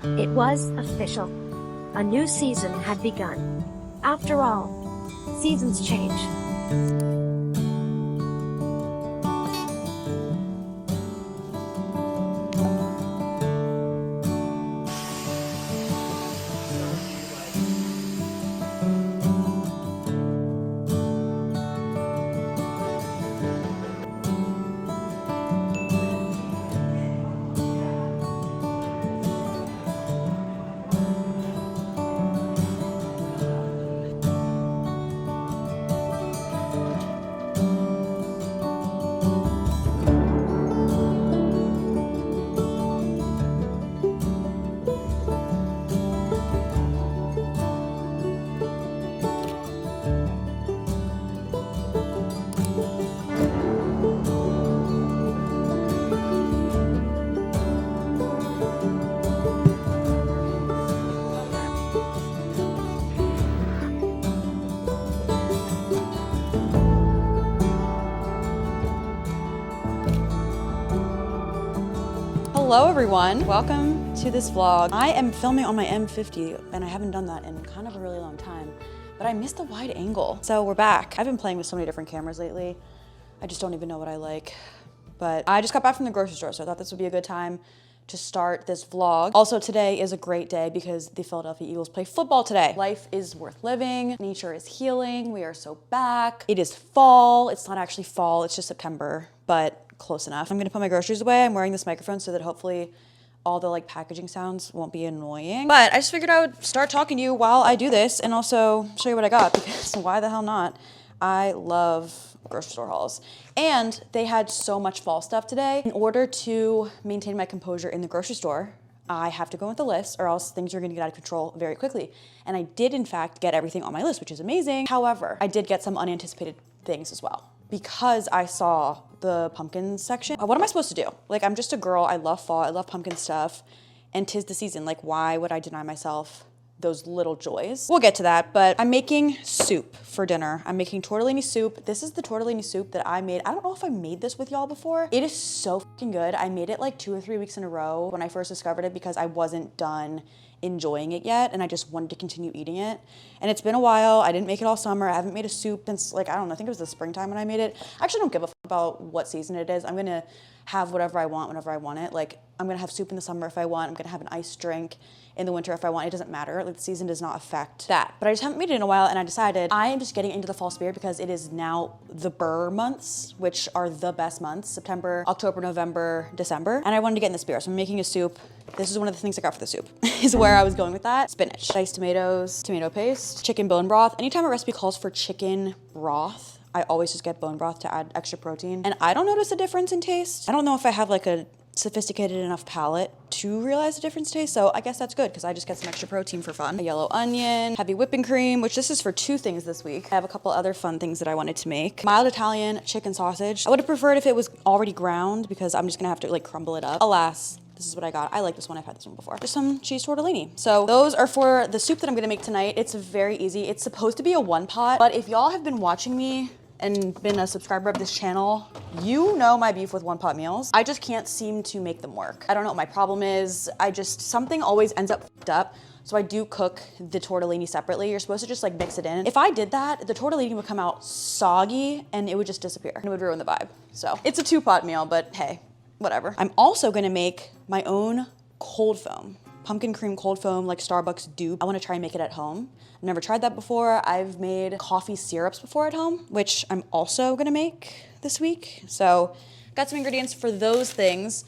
It was official. A new season had begun. After all, seasons change. Hello everyone, welcome to this vlog. I am filming on my M50 and I haven't done that in kind of a really long time, but I missed the wide angle. So we're back. I've been playing with so many different cameras lately. I just don't even know what I like. But I just got back from the grocery store, so I thought this would be a good time to start this vlog. Also, today is a great day because the Philadelphia Eagles play football today. Life is worth living. Nature is healing. We are so back. It is fall. It's not actually fall, it's just September, but close enough. I'm gonna put my groceries away. I'm wearing this microphone so that hopefully all the packaging sounds won't be annoying. But I just figured I would start talking to you while I do this and also show you what I got because why the hell not? I love grocery store hauls. And they had so much fall stuff today. In order to maintain my composure in the grocery store, I have to go with the list or else things are gonna get out of control very quickly. And I did in fact get everything on my list, which is amazing. However, I did get some unanticipated things as well because I saw the pumpkin section. What am I supposed to do? I'm just a girl, I love fall, I love pumpkin stuff, and 'tis the season. Why would I deny myself those little joys? We'll get to that, but I'm making soup for dinner. I'm making tortellini soup. This is the tortellini soup that I made. I don't know if I made this with y'all before. It is so fucking good. I made it 2 or 3 weeks in a row when I first discovered it because I wasn't done enjoying it yet and I just wanted to continue eating it. And it's been a while. I didn't make it all summer. I haven't made a soup since I don't know, I think it was the springtime when I made it. I actually don't give a fuck about what season it is. I'm gonna have whatever I want whenever I want it. I'm gonna have soup in the summer if I want. I'm gonna have an iced drink in the winter if I want. It doesn't matter. The season does not affect that. But I just haven't made it in a while and I decided I am just getting into the fall spirit because it is now the Burr months, which are the best months, September, October, November, December. And I wanted to get in the spirit. So I'm making a soup. This is one of the things I got for the soup, is where I was going with that. Spinach, diced tomatoes, tomato paste, chicken bone broth. Anytime a recipe calls for chicken broth, I always just get bone broth to add extra protein. And I don't notice a difference in taste. I don't know if I have a sophisticated enough palate to realize the difference in taste, so I guess that's good because I just get some extra protein for fun. A yellow onion, heavy whipping cream, which this is for 2 things this week. I have a couple other fun things that I wanted to make. Mild Italian chicken sausage. I would have preferred if it was already ground because I'm just gonna have to crumble it up. Alas, this is what I got. I like this one, I've had this one before. Just some cheese tortellini. So those are for the soup that I'm gonna make tonight. It's very easy. It's supposed to be a 1-pot, but if y'all have been watching me and been a subscriber of this channel, you know my beef with 1-pot meals. I just can't seem to make them work. I don't know what my problem is. Something always ends up fucked up. So I do cook the tortellini separately. You're supposed to just mix it in. If I did that, the tortellini would come out soggy and it would just disappear. And it would ruin the vibe. So it's a 2-pot meal, but hey, whatever. I'm also gonna make my own cold foam. Pumpkin cream cold foam like Starbucks dupe. I wanna try and make it at home. I've never tried that before. I've made coffee syrups before at home, which I'm also gonna make this week. So got some ingredients for those things.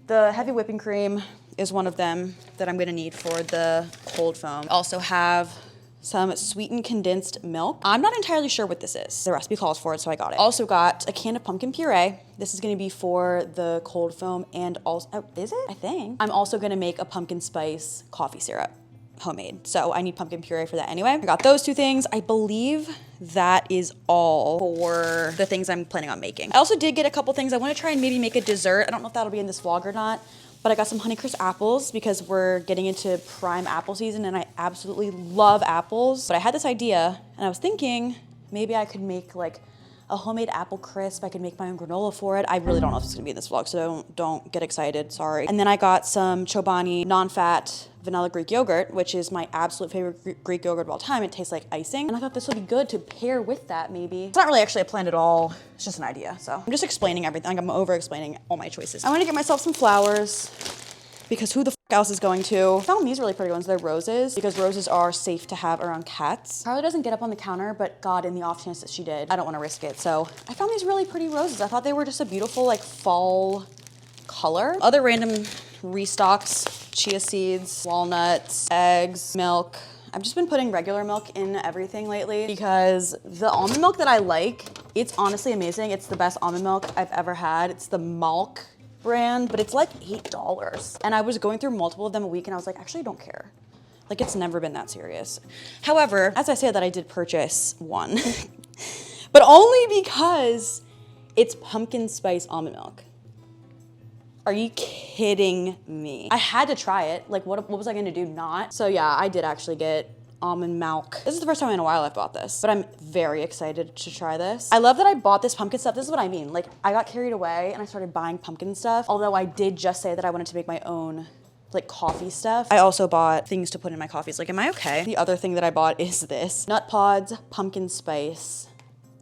The heavy whipping cream is one of them that I'm gonna need for the cold foam. I also have some sweetened condensed milk. I'm not entirely sure what this is. The recipe calls for it, so I got it. Also got a can of pumpkin puree. This is gonna be for the cold foam and also, oh, is it? I think. I'm also gonna make a pumpkin spice coffee syrup, homemade. So I need pumpkin puree for that anyway. I got those 2 things. I believe that is all for the things I'm planning on making. I also did get a couple things. I wanna try and maybe make a dessert. I don't know if that'll be in this vlog or not, but I got some Honeycrisp apples because we're getting into prime apple season and I absolutely love apples. But I had this idea and I was thinking maybe I could make a homemade apple crisp. I could make my own granola for it. I really don't know if it's gonna be in this vlog, so don't get excited, sorry. And then I got some Chobani non-fat vanilla Greek yogurt, which is my absolute favorite Greek yogurt of all time. It tastes like icing. And I thought this would be good to pair with that maybe. It's not really actually a plan at all. It's just an idea. So I'm just explaining everything. I'm over explaining all my choices. I want to get myself some flowers because who the else is going to? I found these really pretty ones. They're roses because roses are safe to have around cats. Carly doesn't get up on the counter, but God, in the off chance that she did, I don't want to risk it. So I found these really pretty roses. I thought they were just a beautiful like fall color. Other random restocks, chia seeds, walnuts, eggs, milk. I've just been putting regular milk in everything lately because the almond milk that I like, it's honestly amazing. It's the best almond milk I've ever had. It's the Malk brand, but it's like $8. And I was going through multiple of them a week and I was like, actually, I don't care. Like, it's never been that serious. However, as I say that, I did purchase one, but only because it's pumpkin spice almond milk. Are you kidding me? I had to try it. Like, what was I gonna do not? So yeah, I did actually get almond milk. This is the first time in a while I've bought this, but I'm very excited to try this. I love that I bought this pumpkin stuff. This is what I mean. Like, I got carried away and I started buying pumpkin stuff, although I did just say that I wanted to make my own like coffee stuff. I also bought things to put in my coffees. Like, am I okay? The other thing that I bought is this Nut Pods pumpkin spice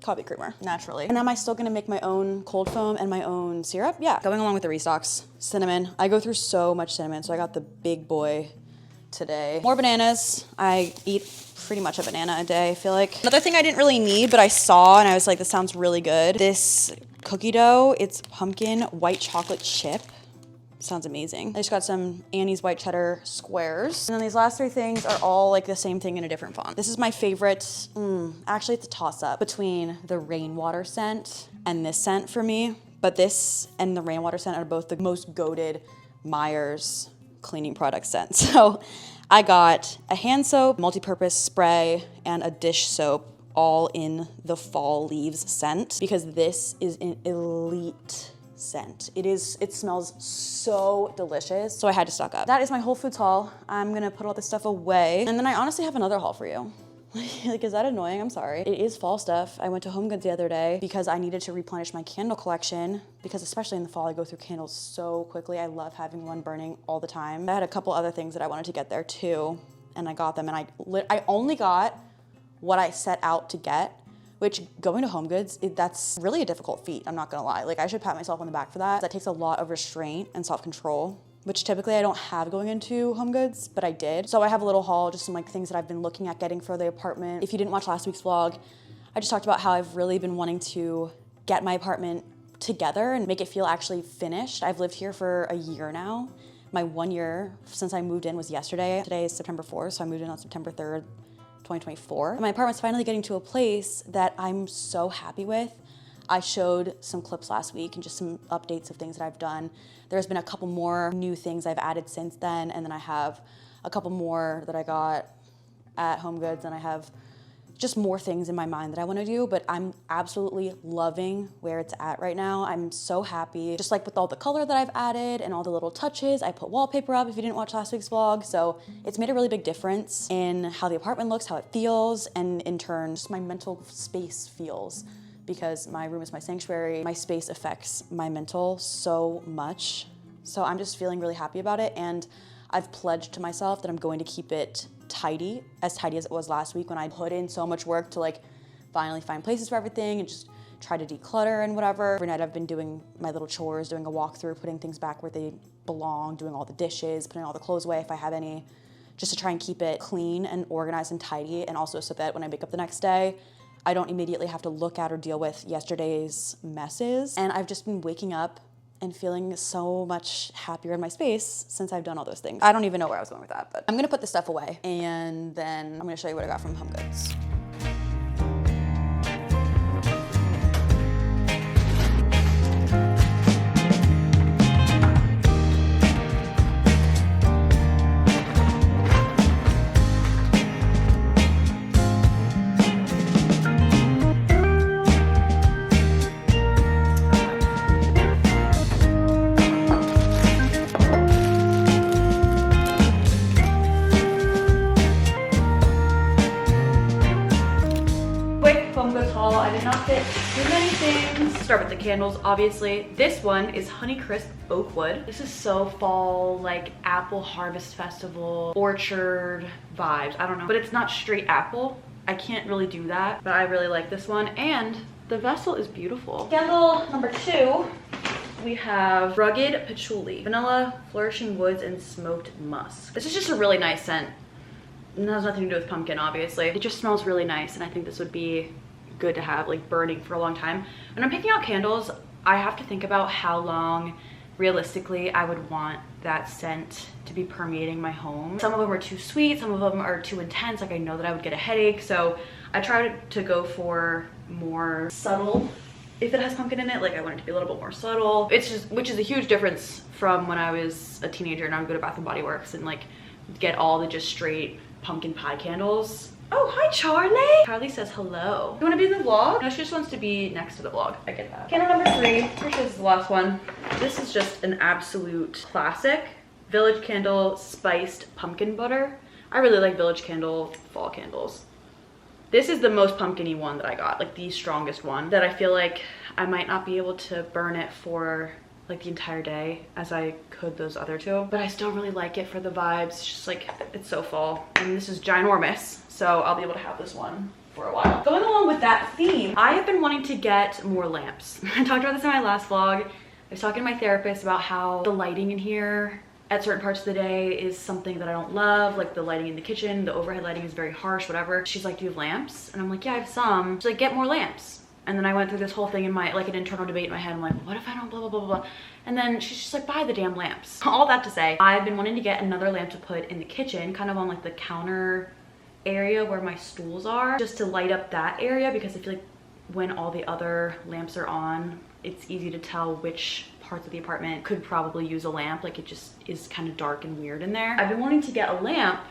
coffee creamer, naturally. And am I still gonna make my own cold foam and my own syrup? Yeah, going along with the restocks. Cinnamon, I go through so much cinnamon, so I got the big boy today. More bananas, I eat pretty much a banana a day, I feel like. Another thing I didn't really need, but I saw and I was like, this sounds really good. This cookie dough, it's pumpkin white chocolate chip. Sounds amazing. I just got some Annie's white cheddar squares. And then these last three things are all like the same thing in a different font. This is my favorite, actually it's a toss up between the rainwater scent and this scent for me. But this and the rainwater scent are both the most goated Myers cleaning product scent. So I got a hand soap, multi-purpose spray, and a dish soap all in the fall leaves scent because this is an elite scent. It smells so delicious. So I had to stock up. That is my Whole Foods haul. I'm gonna put all this stuff away. And then I honestly have another haul for you. Like, is that annoying? I'm sorry. It is fall stuff. I went to Home Goods the other day because I needed to replenish my candle collection because especially in the fall, I go through candles so quickly. I love having one burning all the time. I had a couple other things that I wanted to get there too, and I got them, and I only got what I set out to get, which going to Home Goods, that's really a difficult feat, I'm not gonna lie. Like, I should pat myself on the back for that. That takes a lot of restraint and self-control, which typically I don't have going into Home Goods, but I did. So I have a little haul, just some like things that I've been looking at getting for the apartment. If you didn't watch last week's vlog, I just talked about how I've really been wanting to get my apartment together and make it feel actually finished. I've lived here for a year now. My 1 year since I moved in was yesterday. Today is September 4th, so I moved in on September 3rd, 2024. And my apartment's finally getting to a place that I'm so happy with. I showed some clips last week and just some updates of things that I've done. There's been a couple more new things I've added since then, and then I have a couple more that I got at Home Goods, and I have just more things in my mind that I want to do, but I'm absolutely loving where it's at right now. I'm so happy, just like with all the color that I've added and all the little touches. I put wallpaper up if you didn't watch last week's vlog, so it's made a really big difference in how the apartment looks, how it feels, and in turn, just my mental space feels. Because my room is my sanctuary, my space affects my mental so much. So I'm just feeling really happy about it, and I've pledged to myself that I'm going to keep it tidy as it was last week when I put in so much work to like finally find places for everything and just try to declutter and whatever. Every night I've been doing my little chores, doing a walkthrough, putting things back where they belong, doing all the dishes, putting all the clothes away if I have any, just to try and keep it clean and organized and tidy, and also so that when I wake up the next day, I don't immediately have to look at or deal with yesterday's messes. And I've just been waking up and feeling so much happier in my space since I've done all those things. I don't even know where I was going with that, but I'm gonna put this stuff away and then I'm gonna show you what I got from Home Goods. did not fit too many things. Start with the candles, obviously. This one is Honeycrisp Oak Wood. This is so fall, like apple harvest festival, orchard vibes. I don't know, but it's not straight apple. I can't really do that, but I really like this one. And the vessel is beautiful. Candle number 2, we have Rugged Patchouli, Vanilla, Flourishing Woods, and Smoked Musk. This is just a really nice scent. It has nothing to do with pumpkin, obviously. It just smells really nice, and I think this would be good to have like burning for a long time. When I'm picking out candles, I have to think about how long realistically I would want that scent to be permeating my home. Some of them are too sweet, some of them are too intense. Like I know that I would get a headache, so I try to go for more subtle. If it has pumpkin in it, like I want it to be a little bit more subtle. It's just, which is a huge difference from when I was a teenager and I would go to Bath and Body Works and like get all the just straight pumpkin pie candles. Oh, hi Charlie. Charlie says hello. You want to be in the vlog? No, she just wants to be next to the vlog. I get that. Candle number 3, which is the last one. This is just an absolute classic. Village Candle Spiced Pumpkin Butter. I really like Village Candle fall candles. This is the most pumpkin-y one that I got, like the strongest one, that I feel like I might not be able to burn it for like the entire day as I could those other 2, but I still really like it for the vibes. It's just like, it's so fall. And this is ginormous, so I'll be able to have this one for a while. Going along with that theme, I have been wanting to get more lamps. I talked about this in my last vlog. I was talking to my therapist about how the lighting in here at certain parts of the day is something that I don't love, like the lighting in the kitchen, the overhead lighting is very harsh, whatever. She's like, do you have lamps? And I'm like, yeah, I have some. She's like, get more lamps. And then I went through this whole thing in my, like an internal debate in my head. I'm like, what if I don't blah, blah, blah, blah, blah. And then she's just like, buy the damn lamps. All that to say, I've been wanting to get another lamp to put in the kitchen, kind of on like the counter area where my stools are, just to light up that area, because I feel like when all the other lamps are on, it's easy to tell which parts of the apartment could probably use a lamp. Like it just is kind of dark and weird in there. I've been wanting to get a lamp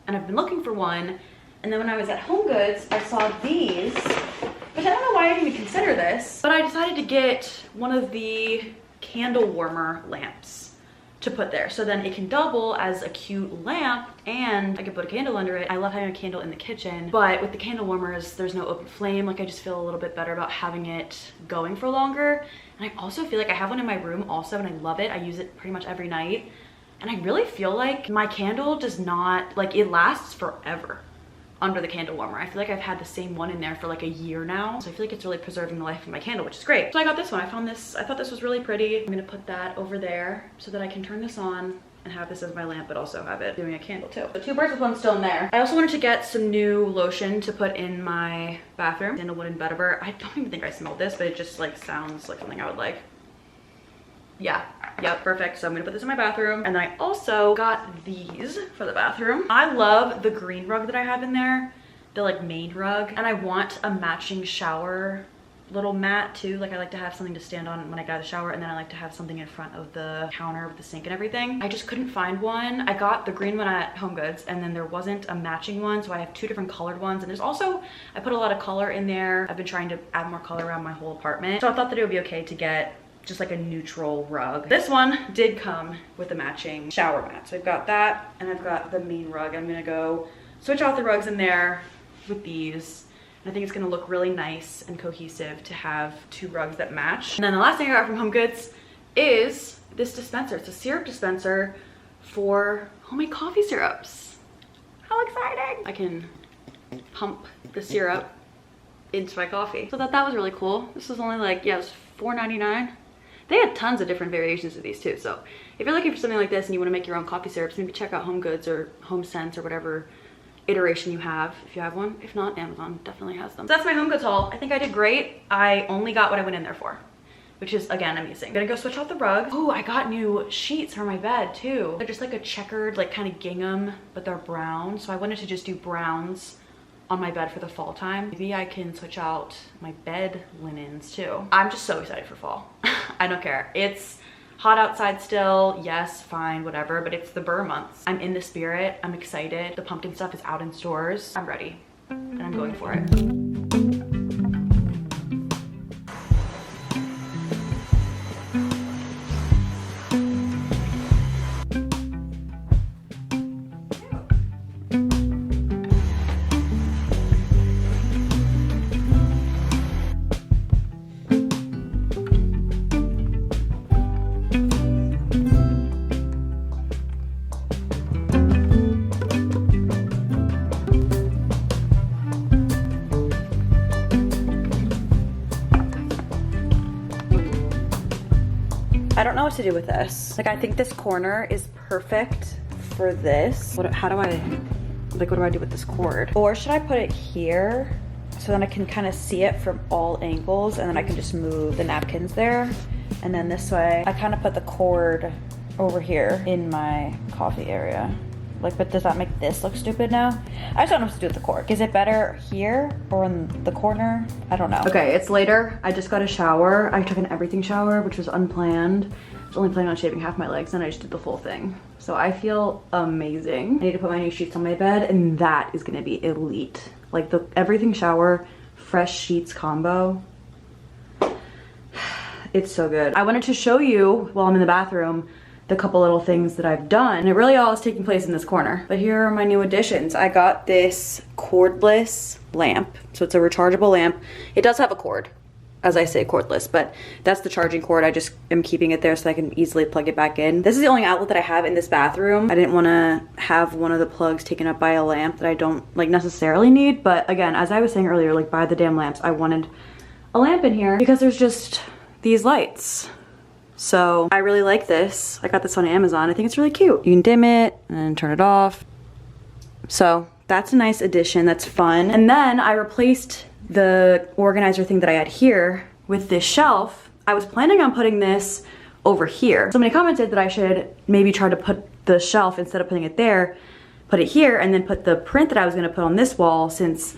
and I've been looking for one. And then when I was at Home Goods, I saw these, which I don't know why I didn't even consider this, but I decided to get one of the candle warmer lamps to put there. So then it can double as a cute lamp and I can put a candle under it. I love having a candle in the kitchen, but with the candle warmers, there's no open flame. Like I just feel a little bit better about having it going for longer. And I also feel like I have one in my room also, and I love it. I use it pretty much every night. And I really feel like my candle does not, like it lasts forever under the candle warmer. I feel like I've had the same one in there for like a year now. So I feel like it's really preserving the life of my candle, which is great. So I got this one. I found this, I thought this was really pretty. I'm gonna put that over there so that I can turn this on and have this as my lamp, but also have it doing a candle too. So 2 birds with 1 stone there. I also wanted to get some new lotion to put in my bathroom. Sandalwood and vetiver. I don't even think I smelled this, but it just like sounds like something I would like. Yeah, yep, perfect. So I'm gonna put this in my bathroom. And then I also got these for the bathroom. I love the green rug that I have in there, the like main rug. And I want a matching shower little mat too. Like I like to have something to stand on when I get out of the shower, and then I like to have something in front of the counter with the sink and everything. I just couldn't find one. I got the green one at Home Goods and then there wasn't a matching one, so I have 2 different colored ones. And there's also, I put a lot of color in there. I've been trying to add more color around my whole apartment, so I thought that it would be okay to get just like a neutral rug. This one did come with a matching shower mat. So I've got that and I've got the main rug. I'm gonna go switch out the rugs in there with these. I think it's gonna look really nice and cohesive to have 2 rugs that match. And then the last thing I got from Home Goods is this dispenser. It's a syrup dispenser for homemade coffee syrups. How exciting! I can pump the syrup into my coffee. So that was really cool. This was only like, yeah, it was $4.99. They had tons of different variations of these too. So if you're looking for something like this and you want to make your own coffee syrups, maybe check out Home Goods or Home Sense or whatever iteration you have, if you have one. If not, Amazon definitely has them. So that's my Home Goods haul. I think I did great. I only got what I went in there for, which is again amazing. I'm gonna go switch out the rugs. Oh, I got new sheets for my bed too. They're just like a checkered, like kind of gingham, but they're brown. So I wanted to just do browns on my bed for the fall time. Maybe I can switch out my bed linens too. I'm just so excited for fall. I don't care. It's hot outside still, yes, fine, whatever, but it's the Burr months. I'm in the spirit, I'm excited. The pumpkin stuff is out in stores. I'm ready and I'm going for it. what to do with this. Like, I think this corner is perfect for this. What do I do with this cord? Or should I put it here so then I can kind of see it from all angles, and then I can just move the napkins there. And then this way, I kind of put the cord over here in my coffee area. Like, but does that make this look stupid now? I just don't know what to do with the cord. Is it better here or in the corner? I don't know. Okay, it's later. I just got a shower. I took an everything shower, which was unplanned. I was only planning on shaving half my legs, and I just did the full thing. So I feel amazing. I need to put my new sheets on my bed, and that is gonna be elite. Like the everything shower, fresh sheets combo. It's so good. I wanted to show you while I'm in the bathroom the couple little things that I've done. And it really all is taking place in this corner. But here are my new additions. I got this cordless lamp. So it's a rechargeable lamp. It does have a cord, as I say cordless, but that's the charging cord. I just am keeping it there so I can easily plug it back in. This is the only outlet that I have in this bathroom. I didn't want to have one of the plugs taken up by a lamp that I don't like necessarily need. But again, as I was saying earlier, like buy the damn lamps. I wanted a lamp in here because there's just these lights. So I really like this. I got this on Amazon. I think it's really cute. You can dim it and turn it off. So that's a nice addition. That's fun. And then I replaced the organizer thing that I had here with this shelf. I was planning on putting this over here. Somebody commented that I should maybe try to put the shelf, instead of putting it there, put it here, and then put the print that I was gonna put on this wall, since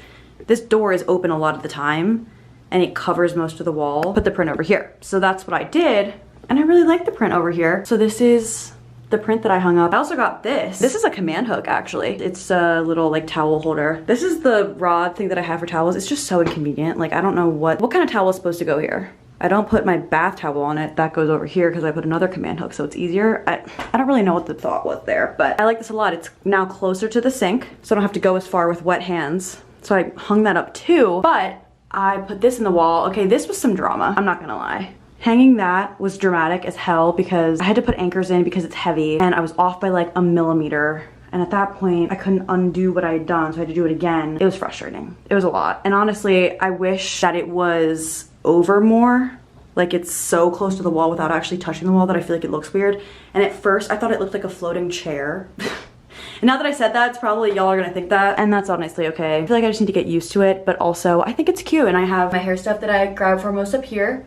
this door is open a lot of the time and it covers most of the wall, put the print over here. So that's what I did. And I really like the print over here. So this is the print that I hung up. I also got this. This is a command hook, actually. It's a little like towel holder. This is the rod thing that I have for towels. It's just so inconvenient. Like, I don't know what kind of towel is supposed to go here. I don't put my bath towel on it. That goes over here because I put another command hook, so it's easier. I don't really know what the thought was there, but I like this a lot. It's now closer to the sink, so I don't have to go as far with wet hands. So I hung that up too, but I put this in the wall. Okay, this was some drama, I'm not gonna lie. Hanging that was dramatic as hell because I had to put anchors in because it's heavy, and I was off by like a millimeter. And at that point, I couldn't undo what I had done, so I had to do it again. It was frustrating. It was a lot. And honestly, I wish that it was over more. Like, it's so close to the wall without actually touching the wall that I feel like it looks weird. And at first, I thought it looked like a floating chair. And now that I said that, it's probably y'all are gonna think that, and that's honestly okay. I feel like I just need to get used to it, but also I think it's cute. And I have my hair stuff that I grab for most up here.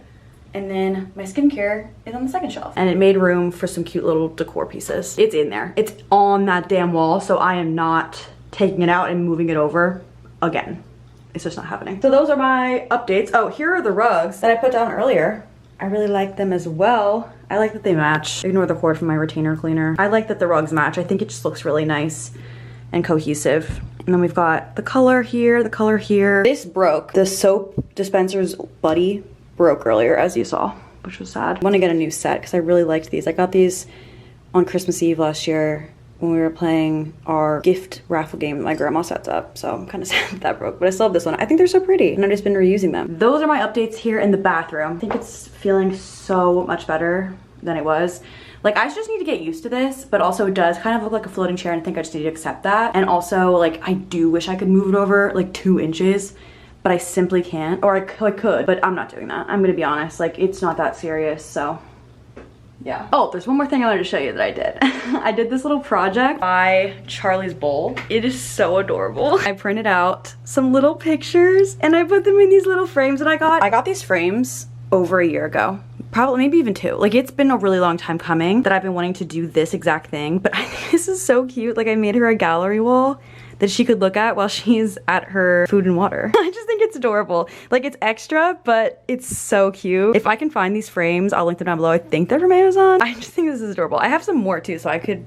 And then my skincare is on the second shelf. And it made room for some cute little decor pieces. It's in there. It's on that damn wall, so I am not taking it out and moving it over again. It's just not happening. So those are my updates. Oh, here are the rugs that I put down earlier. I really like them as well. I like that they match. Ignore the cord from my retainer cleaner. I like that the rugs match. I think it just looks really nice and cohesive. And then we've got the color here, the color here. This broke. The soap dispenser's buddy broke earlier, as you saw, which was sad. I want to get a new set because I really liked these. I got these on Christmas Eve last year when we were playing our gift raffle game that my grandma sets up. So I'm kind of sad that broke, but I still have this one. I think they're so pretty and I've just been reusing them. Those are my updates here in the bathroom. I think it's feeling so much better than it was. Like, I just need to get used to this, but also it does kind of look like a floating chair, and I think I just need to accept that. And also, like, I do wish I could move it over like 2 inches, but I simply can't. Or I could, but I'm not doing that. I'm gonna be honest, like, it's not that serious, so yeah. Oh, there's one more thing I wanted to show you that I did. I did this little project by Charlie's Bowl. It is so adorable. I printed out some little pictures and I put them in these little frames that I got. I got these frames over a year ago. Probably, maybe even 2. Like, it's been a really long time coming that I've been wanting to do this exact thing, but I think this is so cute. Like, I made her a gallery wall that she could look at while she's at her food and water. I just think it's adorable. Like, it's extra, but it's so cute. If I can find these frames, I'll link them down below. I think they're from Amazon. I just think this is adorable. I have some more too, so I could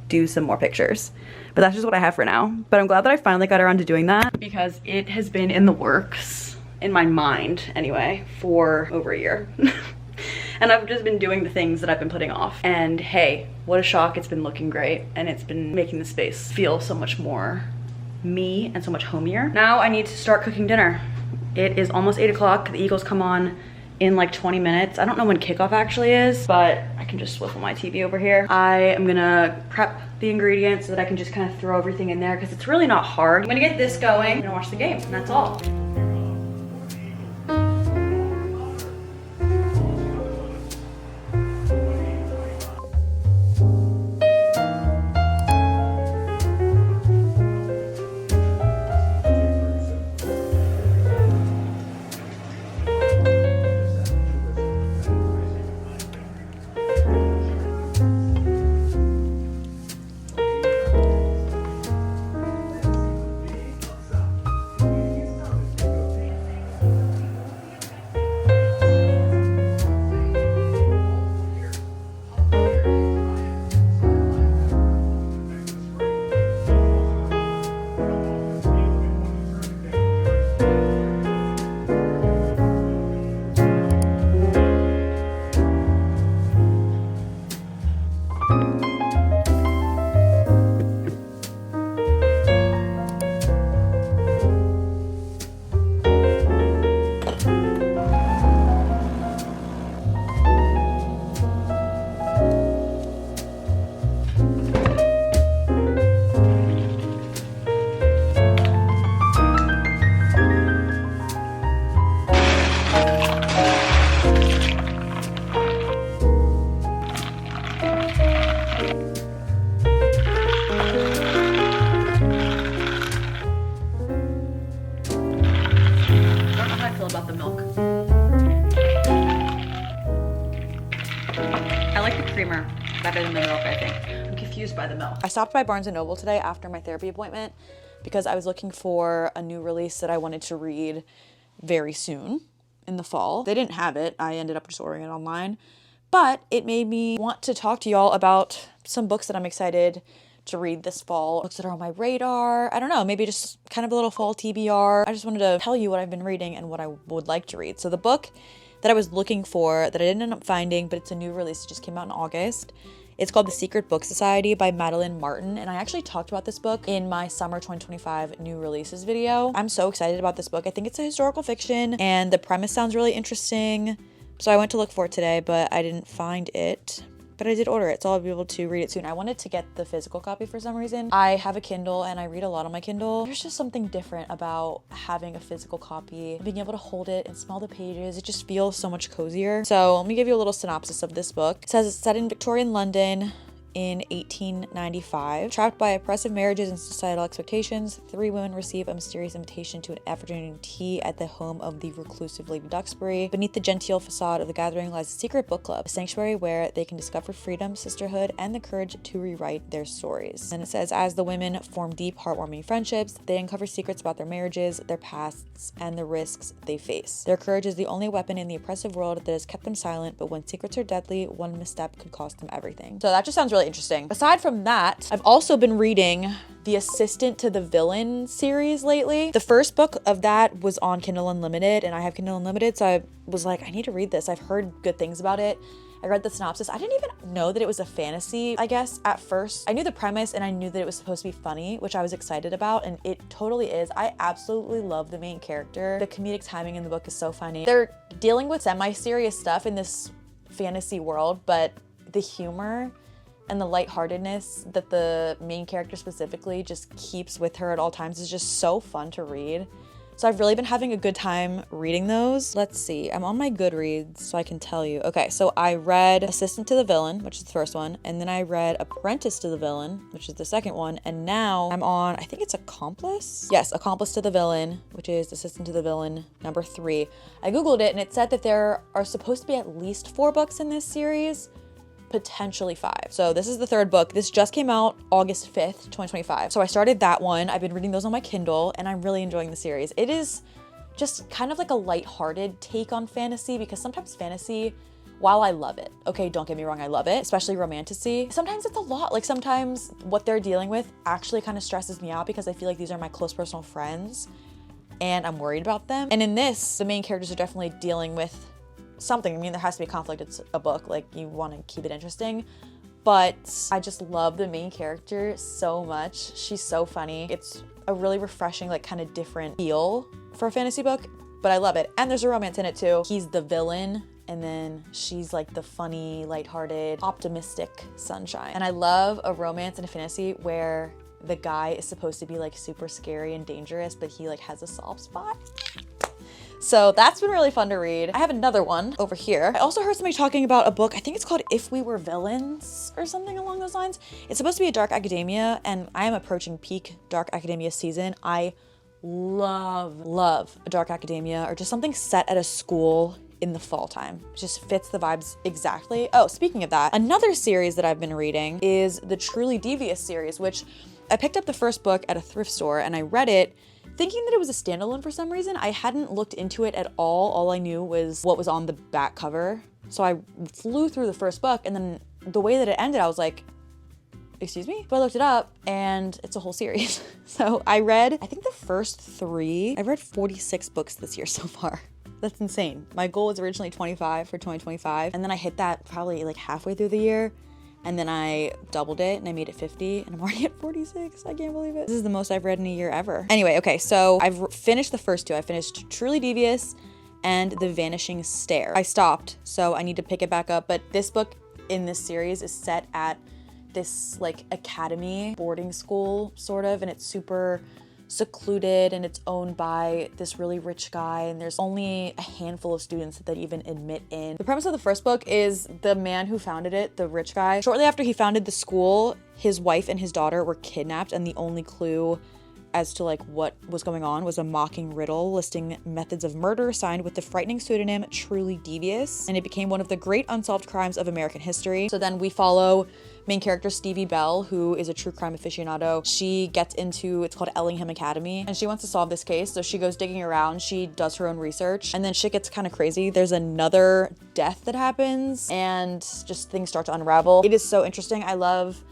do some more pictures. But that's just what I have for now. But I'm glad that I finally got around to doing that because it has been in the works, in my mind anyway, for over a year. And I've just been doing the things that I've been putting off. And hey, what a shock, it's been looking great. And it's been making the space feel so much more me and so much homier. Now I need to start cooking dinner. It is almost 8 o'clock. The Eagles come on in like 20 minutes. I don't know when kickoff actually is, but I can just swivel my TV over here. I am gonna prep the ingredients so that I can just kind of throw everything in there because it's really not hard. I'm gonna get this going and watch the game, and that's all. better than the milk, I think. I'm confused by the milk. I stopped by Barnes & Noble today after my therapy appointment because I was looking for a new release that I wanted to read very soon in the fall. They didn't have it. I ended up just ordering it online. But it made me want to talk to y'all about some books that I'm excited to read this fall, books that are on my radar. I don't know, maybe just kind of a little fall TBR. I just wanted to tell you what I've been reading and what I would like to read. So the book that I was looking for that I didn't end up finding, but it's a new release, it just came out in August. It's called The Secret Book Society by Madeline Martin, and I actually talked about this book in my summer 2025 new releases video. I'm so excited about this book. I think it's a historical fiction, and the premise sounds really interesting. So I went to look for it today, but I didn't find it. But I did order it, so I'll be able to read it soon. I wanted to get the physical copy for some reason. I have a Kindle and I read a lot on my Kindle. There's just something different about having a physical copy, being able to hold it and smell the pages. It just feels so much cozier. So let me give you a little synopsis of this book. It says it's set in Victorian London in 1895. Trapped by oppressive marriages and societal expectations, 3 women receive a mysterious invitation to an afternoon tea at the home of the reclusive Lady Duxbury. Beneath the genteel facade of the gathering lies a secret book club, a sanctuary where they can discover freedom, sisterhood, and the courage to rewrite their stories. And it says, as the women form deep, heartwarming friendships, they uncover secrets about their marriages, their pasts, and the risks they face. Their courage is the only weapon in the oppressive world that has kept them silent, but when secrets are deadly, one misstep could cost them everything. So that just sounds really interesting. Aside from that, I've also been reading the Assistant to the Villain series lately. The first book of that was on Kindle Unlimited, and I have Kindle Unlimited, so I was like, I need to read this. I've heard good things about it. I read the synopsis. I didn't even know that it was a fantasy, I guess, at first. I knew the premise and I knew that it was supposed to be funny, which I was excited about, and it totally is. I absolutely love the main character. The comedic timing in the book is so funny. They're dealing with semi-serious stuff in this fantasy world, but the humor and the lightheartedness that the main character specifically just keeps with her at all times is just so fun to read. So I've really been having a good time reading those. Let's see, I'm on my Goodreads so I can tell you. Okay, so I read Assistant to the Villain, which is the first one, and then I read Apprentice to the Villain, which is the second one, and now I'm on, I think it's Accomplice? Yes, Accomplice to the Villain, which is Assistant to the Villain number 3. I googled it and it said that there are supposed to be at least 4 books in this series, potentially 5. So this is the 3rd book. This just came out August 5th, 2025. So I started that one. I've been reading those on my Kindle and I'm really enjoying the series. It is just kind of like a lighthearted take on fantasy, because sometimes fantasy, while I love it, okay, don't get me wrong, I love it, especially romantasy, sometimes it's a lot. Like sometimes what they're dealing with actually kind of stresses me out because I feel like these are my close personal friends and I'm worried about them. And in this, the main characters are definitely dealing with something. I mean, there has to be conflict. It's a book, like you want to keep it interesting, but I just love the main character so much. She's so funny. It's a really refreshing, like kind of different feel for a fantasy book, but I love it. And there's a romance in it too. He's the villain and then she's like the funny, lighthearted, optimistic sunshine. And I love a romance in a fantasy where the guy is supposed to be like super scary and dangerous, but he like has a soft spot. So that's been really fun to read. I have another one over here. I also heard somebody talking about a book, I think it's called If We Were Villains or something along those lines. It's supposed to be a dark academia, and I am approaching peak dark academia season. I love a dark academia or just something set at a school in the fall time. It just fits the vibes exactly. Oh, speaking of that, another series that I've been reading is the Truly Devious series, which I picked up the first book at a thrift store and I read it thinking that it was a standalone for some reason. I hadn't looked into it at all. All I knew was what was on the back cover. So I flew through the first book, and then the way that it ended, I was like, excuse me? So I looked it up and it's a whole series. So I read, I think the first 3. I've read 46 books this year so far. That's insane. My goal was originally 25 for 2025. And then I hit that probably like halfway through the year. And then I doubled it and I made it 50 and I'm already at 46. I can't believe it. This is the most I've read in a year ever. Anyway, okay, so I've finished the first 2. I finished Truly Devious and The Vanishing Stair. I stopped, so I need to pick it back up. But this book in this series is set at this like academy boarding school sort of, and it's super secluded and it's owned by this really rich guy, and there's only a handful of students that even admit in. The premise of the first book is the man who founded it, the rich guy, shortly after he founded the school, his wife and his daughter were kidnapped, and the only clue as to like what was going on was a mocking riddle listing methods of murder signed with the frightening pseudonym Truly Devious, and it became one of the great unsolved crimes of American history. So then we follow main character Stevie Bell, who is a true crime aficionado. She gets into, it's called Ellingham Academy, and she wants to solve this case. So she goes digging around, she does her own research, and then shit gets kind of crazy. There's another death that happens, and just things start to unravel. It is so interesting. I love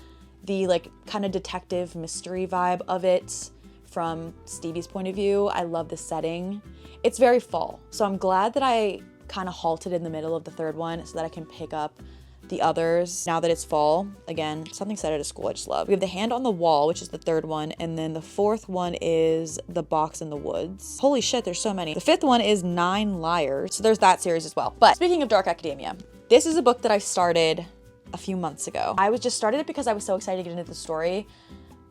the like kind of detective mystery vibe of it from Stevie's point of view. I love the setting. It's very fall. So I'm glad that I kind of halted in the middle of the third one so that I can pick up the others now that it's fall. Again, something set at a school I just love. We have The Hand on the Wall, which is the third one, and then the fourth one is The Box in the Woods. Holy shit, there's so many. The fifth one is 9 Liars. So there's that series as well. But speaking of dark academia, this is a book that I started a few months ago. I was just started it because I was so excited to get into the story,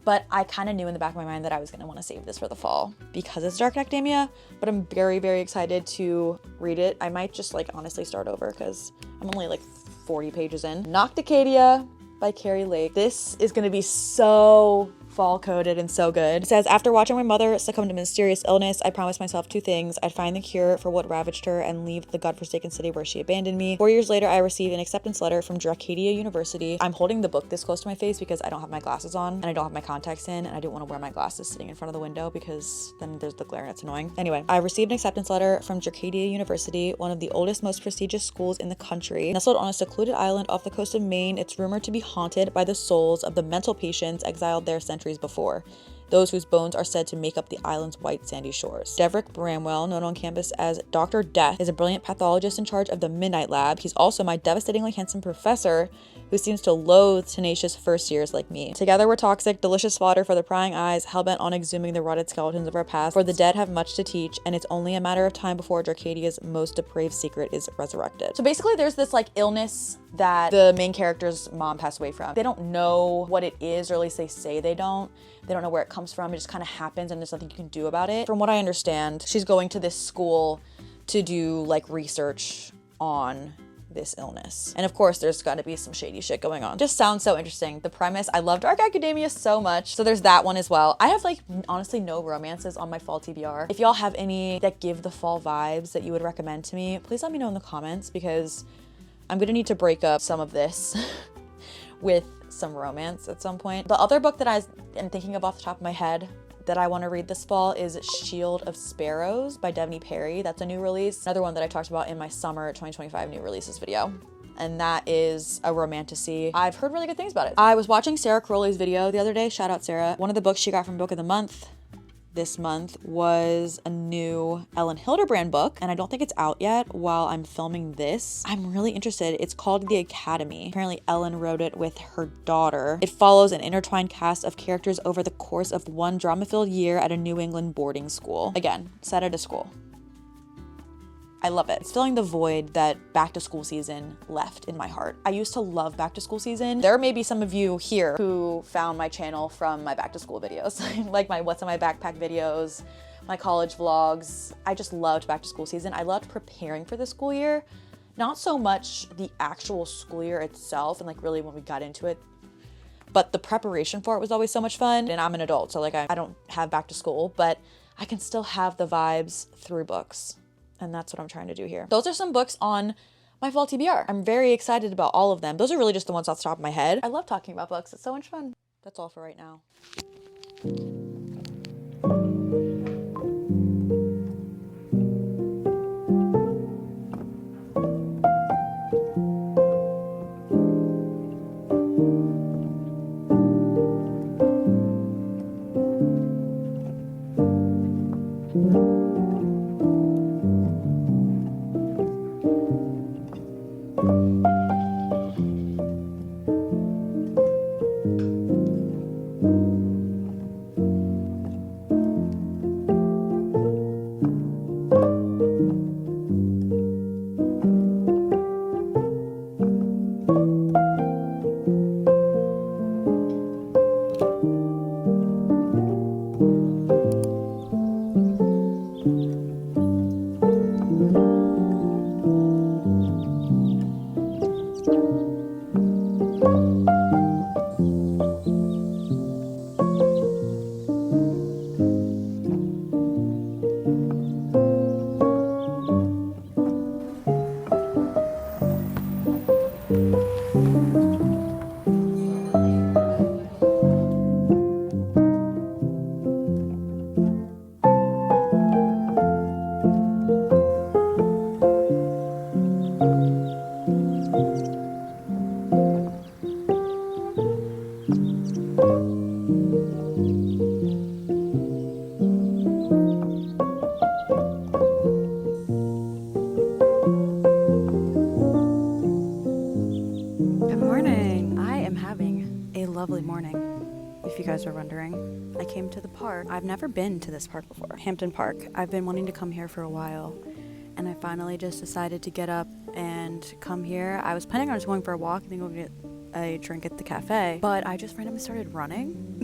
but I kind of knew in the back of my mind that I was gonna want to save this for the fall because it's dark academia, but I'm very, very excited to read it. I might just like honestly start over because I'm only like 40 pages in. Nocticadia by Carrie Lake. This is gonna be so fall coded and so good. It says, after watching my mother succumb to mysterious illness, I promised myself 2 things. I'd find the cure for what ravaged her and leave the godforsaken city where she abandoned me. 4 years later, I received an acceptance letter from Dracadia University. I'm holding the book this close to my face because I don't have my glasses on and I don't have my contacts in, and I didn't want to wear my glasses sitting in front of the window because then there's the glare and it's annoying. Anyway, I received an acceptance letter from Dracadia University, one of the oldest, most prestigious schools in the country. Nestled on a secluded island off the coast of Maine, it's rumored to be haunted by the souls of the mental patients exiled there centuries before, those whose bones are said to make up the island's white sandy shores. Deverick Bramwell, known on campus as Dr. Death, is a brilliant pathologist in charge of the Midnight Lab. He's also my devastatingly handsome professor who seems to loathe tenacious first years like me. Together we're toxic, delicious fodder for the prying eyes, hellbent on exhuming the rotted skeletons of our past, for the dead have much to teach, and it's only a matter of time before Dracadia's most depraved secret is resurrected. So basically there's this like illness that the main character's mom passed away from. They don't know what it is, or at least they say they don't. They don't know where it comes from. It just kind of happens and there's nothing you can do about it. From what I understand, she's going to this school to do like research on this illness. And of course, there's got to be some shady shit going on. Just sounds so interesting. The premise, I love dark academia so much. So there's that one as well. I have like honestly no romances on my fall TBR. If y'all have any that give the fall vibes that you would recommend to me, please let me know in the comments because I'm gonna need to break up some of this with some romance at some point. The other book that I am thinking of off the top of my head that I want to read this fall is Shield of Sparrows by Devney Perry. That's a new release. Another one that I talked about in my summer 2025 new releases video. And that is a romantasy. I've heard really good things about it. I was watching Sarah Crowley's video the other day. Shout out Sarah. One of the books she got from Book of the Month this month was a new Ellen Hilderbrand book, and I don't think it's out yet while I'm filming this. I'm really interested. It's called The Academy. Apparently Ellen wrote it with her daughter. It follows an intertwined cast of characters over the course of one drama-filled year at a New England boarding school. Again, set at a school. I love it. It's filling the void that back to school season left in my heart. I used to love back to school season. There may be some of you here who found my channel from my back to school videos, like my what's in my backpack videos, my college vlogs. I just loved back to school season. I loved preparing for the school year, not so much the actual school year itself and like really when we got into it, but the preparation for it was always so much fun. And I'm an adult, so like I don't have back to school, but I can still have the vibes through books. And that's what I'm trying to do here. Those are some books on my fall TBR. I'm very excited about all of them. Those are really just the ones off the top of my head. I love talking about books. It's so much fun. That's all for right now. I came to the park. I've never been to this park before, Hampton Park. I've been wanting to come here for a while, and I finally just decided to get up and come here. I was planning on just going for a walk and then going to get a drink at the cafe, but I just randomly started running.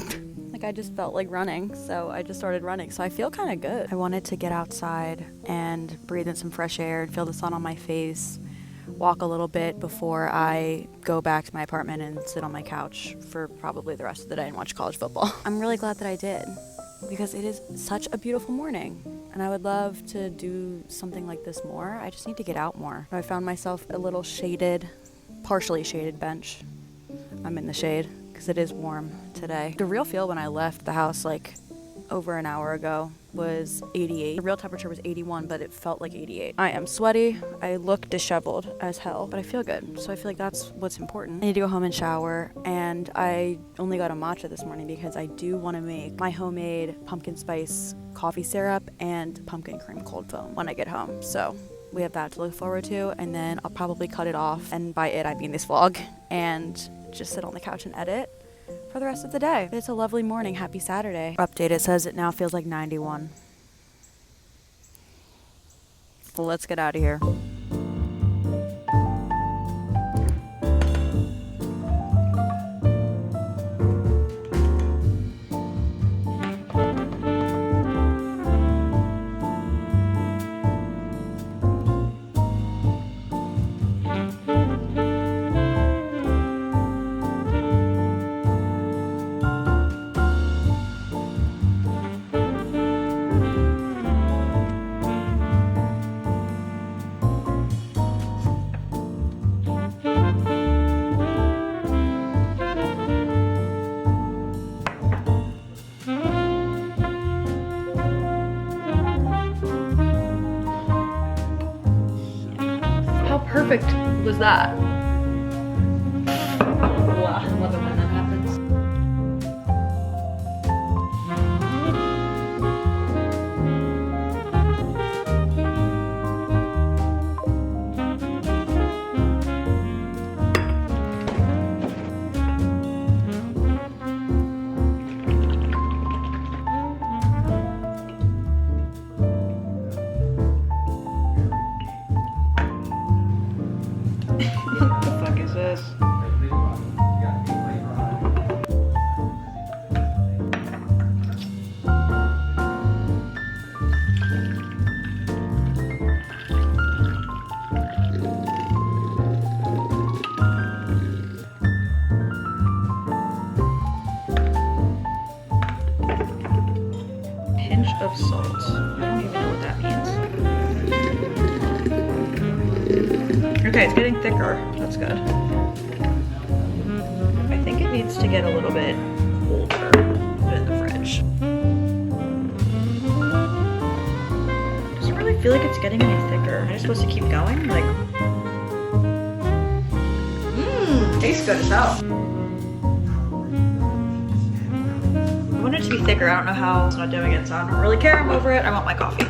Like I just felt like running, so I just started running. So I feel kind of good. I wanted to get outside and breathe in some fresh air and feel the sun on my face, walk a little bit before I go back to my apartment and sit on my couch for probably the rest of the day and watch college football. I'm really glad that I did, because it is such a beautiful morning and I would love to do something like this more. I just need to get out more. I found myself a little shaded, partially shaded bench. I'm in the shade because it is warm today. The real feel when I left the house like over an hour ago was 88. The real temperature was 81, but it felt like 88. I am sweaty. I look disheveled as hell, but I feel good. So I feel like that's what's important. I need to go home and shower, and I only got a matcha this morning because I do want to make my homemade pumpkin spice coffee syrup and pumpkin cream cold foam when I get home. So we have that to look forward to, and then I'll probably cut it off, and by it I mean this vlog, and just sit on the couch and edit for the rest of the day. It's a lovely morning. Happy Saturday. Update, it says it now feels like 91. Well, let's get out of here. How perfect was that? Wow, I love it when that happens. What the fuck is this? Pinch of salt. I don't even know what that means. Okay, it's getting thicker. That's good. I think it needs to get a little bit older. Put it in the fridge. Doesn't really feel like it's getting any thicker. Am I just supposed to keep going? Like, tastes good as hell. I want it to be thicker. I don't know how it's not doing it, so I don't really care. I'm over it. I want my coffee.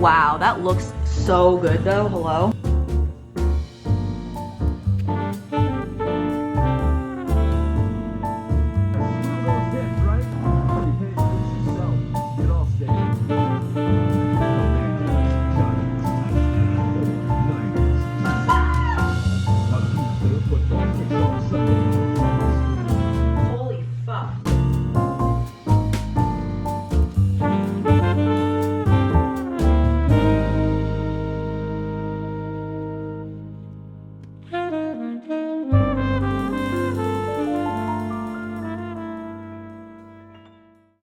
Wow, that looks so good though. Hello.